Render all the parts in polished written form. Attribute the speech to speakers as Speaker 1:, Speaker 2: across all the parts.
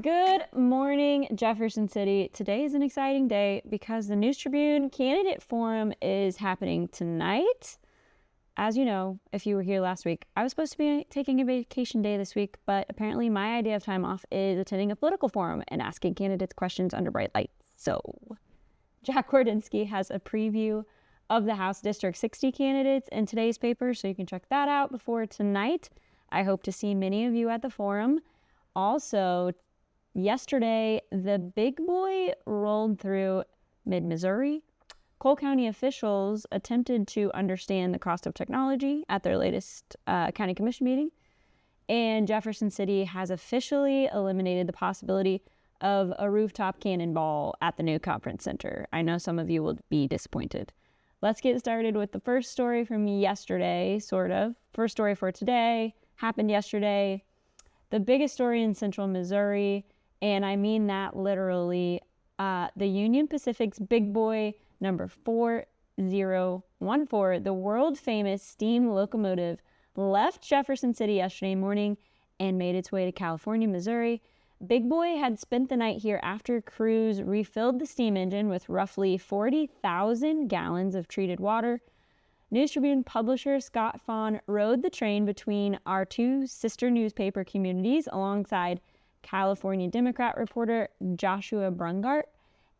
Speaker 1: Good morning, Jefferson City. Today is an exciting day because the News Tribune Candidate Forum is happening tonight. As you know, if you were here last week, I was supposed to be taking a vacation day this week, but apparently my idea of time off is attending a political forum and asking candidates questions under bright lights. So Jack Wardynski has a preview of the House District 60 candidates in today's paper, so you can check that out before tonight. I hope to see many of you at the forum. Also, yesterday, the big boy rolled through mid-Missouri. Cole County officials attempted to understand the cost of technology at their latest county commission meeting. And Jefferson City has officially eliminated the possibility of a rooftop cannonball at the new conference center. I know some of you will be disappointed. Let's get started with the first story from yesterday, sort of. First story for today happened yesterday. The biggest story in central Missouri, and I mean that literally, the Union Pacific's big boy number 4014, the world-famous steam locomotive, left Jefferson City yesterday morning and made its way to California, Missouri. Big Boy had spent the night here after crews refilled the steam engine with roughly 40,000 gallons of treated water. News Tribune publisher Scott Fawn rode the train between our two sister newspaper communities alongside California Democrat reporter Joshua Brungart.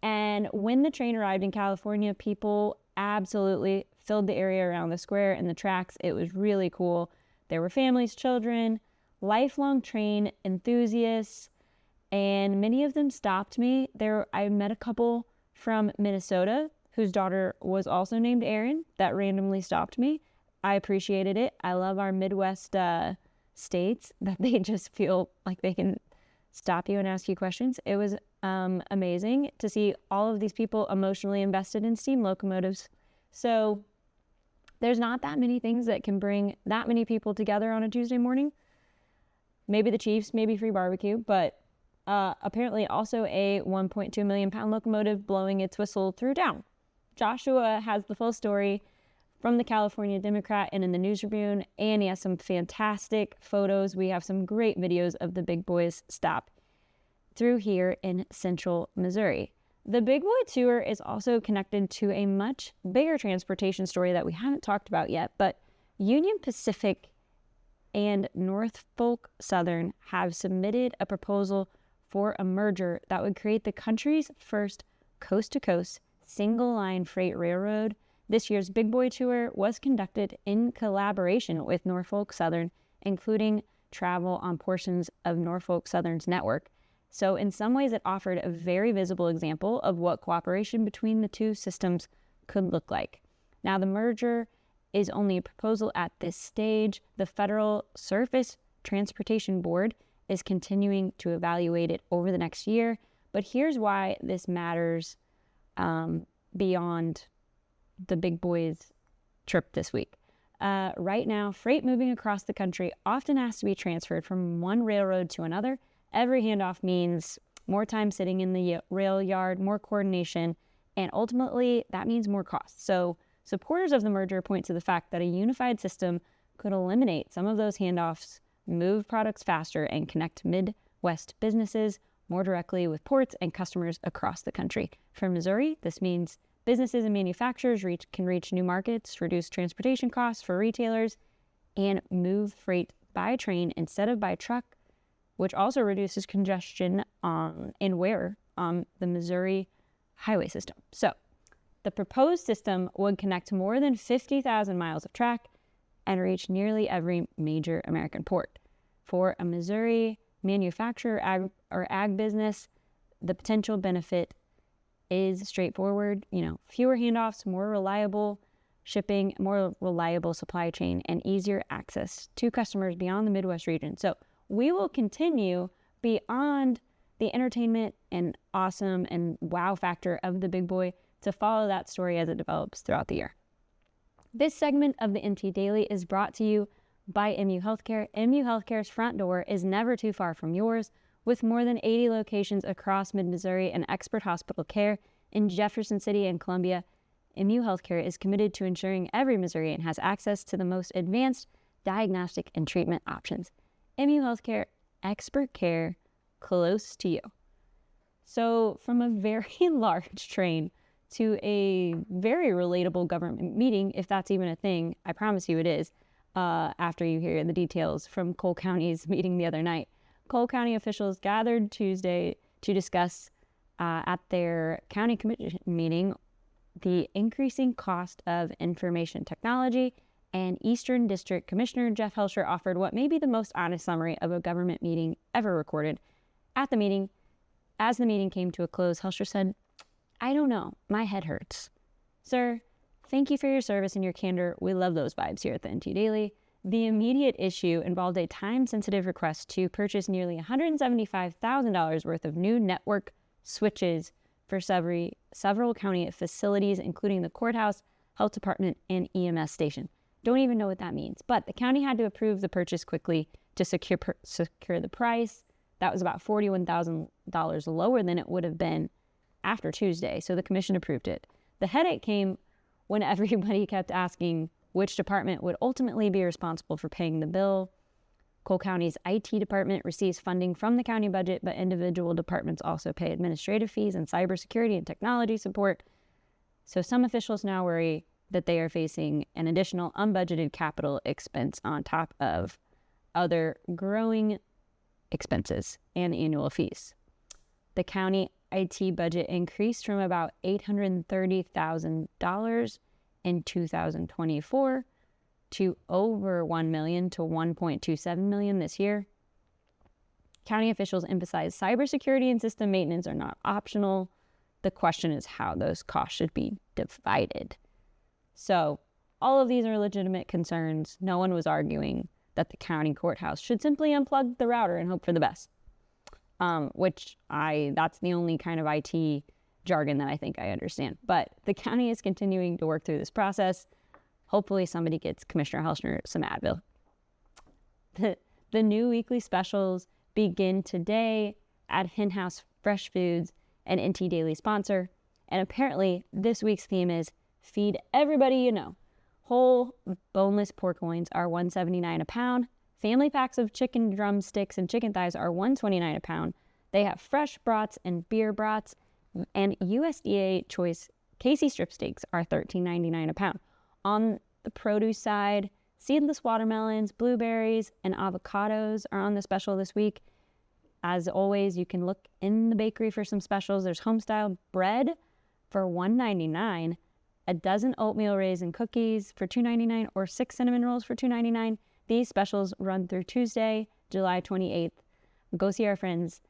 Speaker 1: And when the train arrived in California, people absolutely filled the area around the square and the tracks. It was really cool. There were families, children, lifelong train enthusiasts, and many of them stopped me. I met a couple from Minnesota whose daughter was also named Erin that randomly stopped me. I appreciated it. I love our Midwest states that they just feel like they can stop you and ask you questions. It was amazing to see all of these people emotionally invested in steam locomotives. So there's not that many things that can bring that many people together on a Tuesday morning. Maybe the Chiefs, maybe free barbecue, but apparently also a 1.2 million pound locomotive blowing its whistle through town. Joshua has the full story from the California Democrat and in the News Tribune, and he has some fantastic photos. We have some great videos of the big boys stop through here in central Missouri. The Big Boy Tour is also connected to a much bigger transportation story that we haven't talked about yet, but Union Pacific and Norfolk Southern have submitted a proposal for a merger that would create the country's first coast-to-coast single-line freight railroad. This year's Big Boy Tour was conducted in collaboration with Norfolk Southern, including travel on portions of Norfolk Southern's network. So in some ways, it offered a very visible example of what cooperation between the two systems could look like. Now, the merger is only a proposal at this stage. The Federal Surface Transportation Board is continuing to evaluate it over the next year. But here's why this matters beyond the big boys trip this week. Right now, freight moving across the country often has to be transferred from one railroad to another. Every handoff means more time sitting in the rail yard, more coordination, and ultimately that means more costs. So supporters of the merger point to the fact that a unified system could eliminate some of those handoffs, move products faster, and connect Midwest businesses more directly with ports and customers across the country. For Missouri, this means businesses and manufacturers can reach new markets, reduce transportation costs for retailers, and move freight by train instead of by truck, which also reduces congestion in the Missouri highway system. So the proposed system would connect more than 50,000 miles of track and reach nearly every major American port. For a Missouri manufacturer or ag business, the potential benefit is straightforward. Fewer handoffs, more reliable shipping, more reliable supply chain, and easier access to customers beyond the Midwest region. So we will continue beyond the entertainment and awesome and wow factor of the big boy to follow that story as it develops throughout the year. This segment of the MT Daily is brought to you by MU Healthcare. MU Healthcare's front door is never too far from yours. With more than 80 locations across mid-Missouri and expert hospital care in Jefferson City and Columbia, MU Healthcare is committed to ensuring every Missourian has access to the most advanced diagnostic and treatment options. MU Healthcare, expert care, close to you. So from a very large train to a very relatable government meeting, if that's even a thing, I promise you it is, after you hear the details from Cole County's meeting the other night. Cole County officials gathered Tuesday to discuss at their county commission meeting the increasing cost of information technology, and Eastern District Commissioner Jeff Helsher offered what may be the most honest summary of a government meeting ever recorded. At the meeting, as the meeting came to a close, Helsher said, "I don't know, my head hurts. Sir, thank you for your service and your candor. We love those vibes here at the NT Daily. The immediate issue involved a time-sensitive request to purchase nearly $175,000 worth of new network switches for several county facilities, including the courthouse, health department, and EMS station." Don't even know what that means. But the county had to approve the purchase quickly to secure the price. That was about $41,000 lower than it would have been after Tuesday. So the commission approved it. The headache came when everybody kept asking which department would ultimately be responsible for paying the bill. Cole County's IT department receives funding from the county budget, but individual departments also pay administrative fees and cybersecurity and technology support. So some officials now worry that they are facing an additional unbudgeted capital expense on top of other growing expenses and annual fees. The county IT budget increased from about $830,000 in 2024 to over $1 million to $1.27 million this year. County officials emphasize cybersecurity and system maintenance are not optional. The question is how those costs should be divided. So all of these are legitimate concerns. No one was arguing that the county courthouse should simply unplug the router and hope for the best, that's the only kind of IT jargon that I think I understand. But the county is continuing to work through this process. Hopefully somebody gets Commissioner Helsher some Advil. The new weekly specials begin today at Hen House Fresh Foods, an NT Daily sponsor. And apparently this week's theme is feed everybody you know. Whole boneless pork loins are $179 a pound. Family packs of chicken drumsticks and chicken thighs are $129 a pound. They have fresh brats and beer brats, and USDA choice Casey strip steaks are $13.99 a pound. On the produce side, seedless watermelons, blueberries, and avocados are on the special this week. As always, you can look in the bakery for some specials. There's homestyle bread for $1.99, a dozen oatmeal raisin cookies for $2.99, or 6 cinnamon rolls for $2.99. These specials run through Tuesday, July 28th. Go see our friends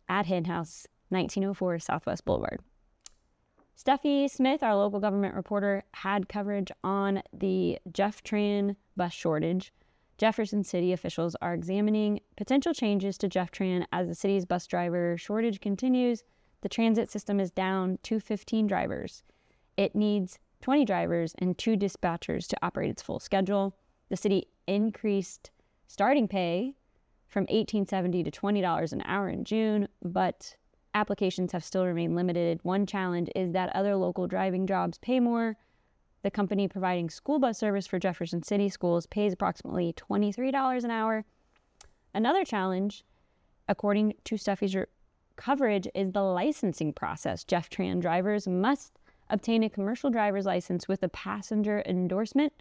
Speaker 1: at Hen House, 1904 Southwest Boulevard. Steffi Smith, our local government reporter, had coverage on the JEFFTRAN bus shortage. Jefferson City officials are examining potential changes to JEFFTRAN as the city's bus driver shortage continues. The transit system is down to 15 drivers. It needs 20 drivers and 2 dispatchers to operate its full schedule. The city increased starting pay from $18.70 to $20 an hour in June, but applications have still remained limited. One challenge is that other local driving jobs pay more. The company providing school bus service for Jefferson City schools pays approximately $23 an hour. Another challenge, according to Steffi's coverage, is the licensing process. JEFFTRAN drivers must obtain a commercial driver's license with a passenger endorsement,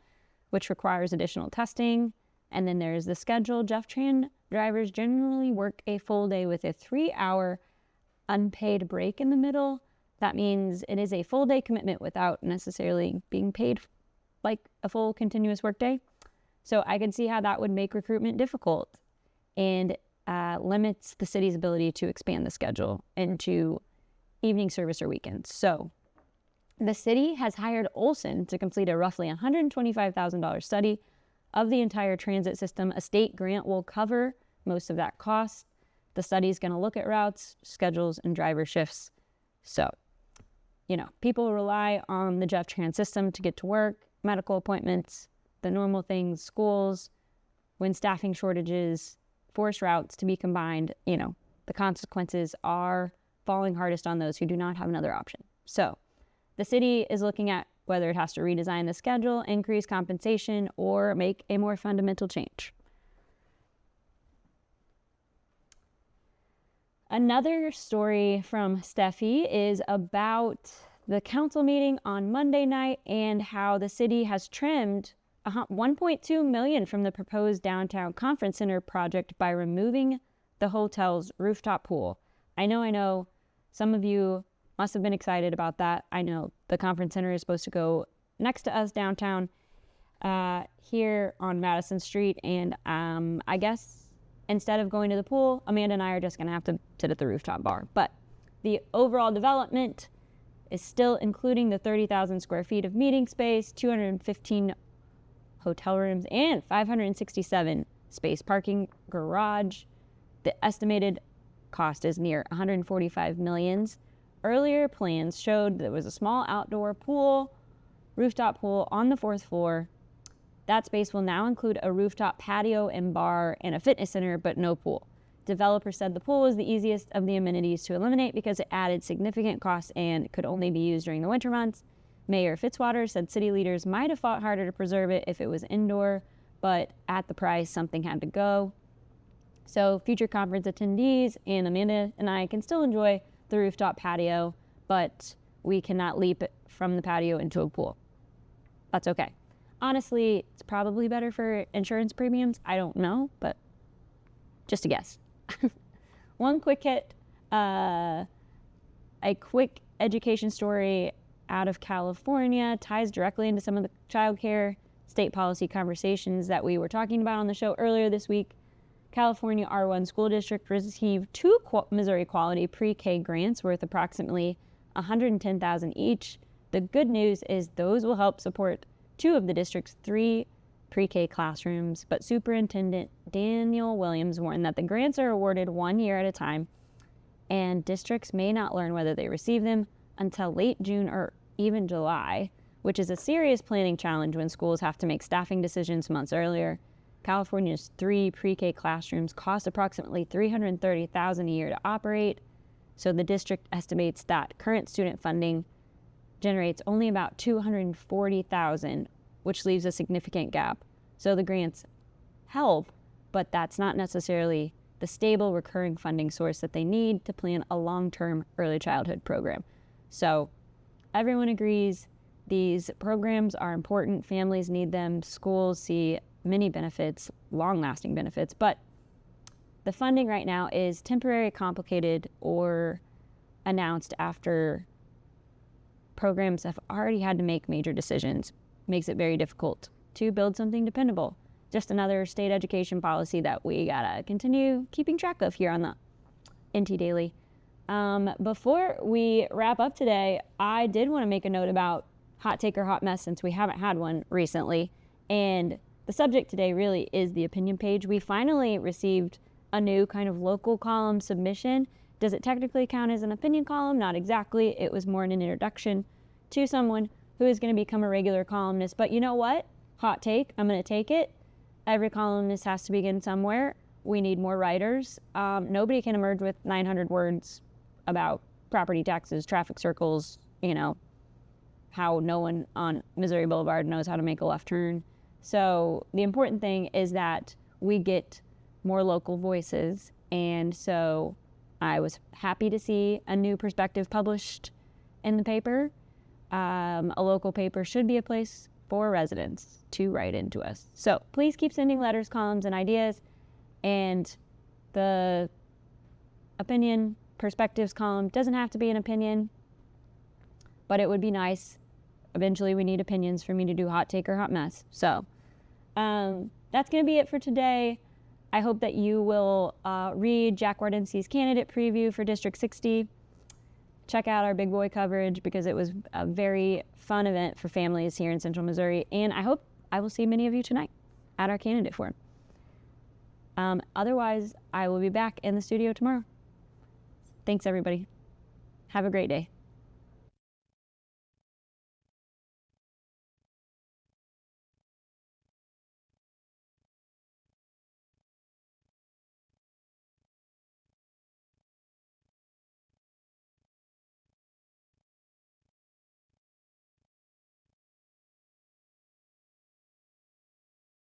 Speaker 1: which requires additional testing. And then there's the schedule. JEFFTRAN drivers generally work a full day with a 3-hour unpaid break in the middle. That means it is a full day commitment without necessarily being paid like a full continuous workday. So I can see how that would make recruitment difficult and limits the city's ability to expand the schedule into evening service or weekends. So the city has hired Olson to complete a roughly $125,000 study of the entire transit system. A state grant will cover most of that cost. The study is going to look at routes, schedules, and driver shifts. So, people rely on the JEFFTRAN system to get to work, medical appointments, the normal things, schools. When staffing shortages force routes to be combined, the consequences are falling hardest on those who do not have another option. So the city is looking at whether it has to redesign the schedule, increase compensation, or make a more fundamental change. Another story from Steffi is about the council meeting on Monday night and how the city has trimmed $1.2 million from the proposed downtown conference center project by removing the hotel's rooftop pool. I know some of you must have been excited about that. I know the conference center is supposed to go next to us downtown here on Madison Street, and I guess instead of going to the pool, Amanda and I are just going to have to sit at the rooftop bar. But the overall development is still including the 30,000 square feet of meeting space, 215 hotel rooms, and 567 space parking garage. The estimated cost is near $145 million. Earlier plans showed there was a small outdoor pool, rooftop pool on the 4th floor. That space will now include a rooftop patio and bar and a fitness center, but no pool. Developer said the pool was the easiest of the amenities to eliminate because it added significant costs and could only be used during the winter months. Mayor Fitzwater said city leaders might have fought harder to preserve it if it was indoor, but at the price, something had to go. So future conference attendees and Amanda and I can still enjoy the rooftop patio, but we cannot leap from the patio into a pool. That's okay. Honestly, it's probably better for insurance premiums. I don't know, but just a guess. One quick hit, a quick education story out of California ties directly into some of the childcare state policy conversations that we were talking about on the show earlier this week. California R1 school district received 2 Missouri Quality pre-K grants worth approximately $110,000 each. The good news is those will help support 2 of the district's 3 pre-K classrooms, but Superintendent Daniel Williams warned that the grants are awarded 1 year at a time, and districts may not learn whether they receive them until late June or even July, which is a serious planning challenge when schools have to make staffing decisions months earlier. California's 3 pre-K classrooms cost approximately $330,000 a year to operate, so the district estimates that current student funding generates only about $240,000, which leaves a significant gap. So the grants help, but that's not necessarily the stable recurring funding source that they need to plan a long-term early childhood program. So everyone agrees these programs are important. Families need them. Schools see many benefits, long-lasting benefits, but the funding right now is temporary, complicated, or announced after programs have already had to make major decisions. Makes it very difficult to build something dependable. Just another state education policy that we gotta continue keeping track of here on the NT Daily. Before we wrap up today, I did want to make a note about hot take or hot mess since we haven't had one recently. And the subject today really is the opinion page. We finally received a new kind of local column submission. Does it technically count as an opinion column? Not exactly. It was more an introduction to someone who is going to become a regular columnist. But you know what? Hot take. I'm going to take it. Every columnist has to begin somewhere. We need more writers. Nobody can emerge with 900 words about property taxes, traffic circles, how no one on Missouri Boulevard knows how to make a left turn. So the important thing is that we get more local voices. And so I was happy to see a new perspective published in the paper. A local paper should be a place for residents to write into us. So please keep sending letters, columns, and ideas. And the opinion perspectives column doesn't have to be an opinion, but it would be nice. Eventually we need opinions for me to do hot take or hot mess. So that's going to be it for today. I hope that you will read Jack Wardency's candidate preview for District 60. Check out our big boy coverage because it was a very fun event for families here in Central Missouri. And I hope I will see many of you tonight at our candidate forum. Otherwise, I will be back in the studio tomorrow. Thanks, everybody. Have a great day.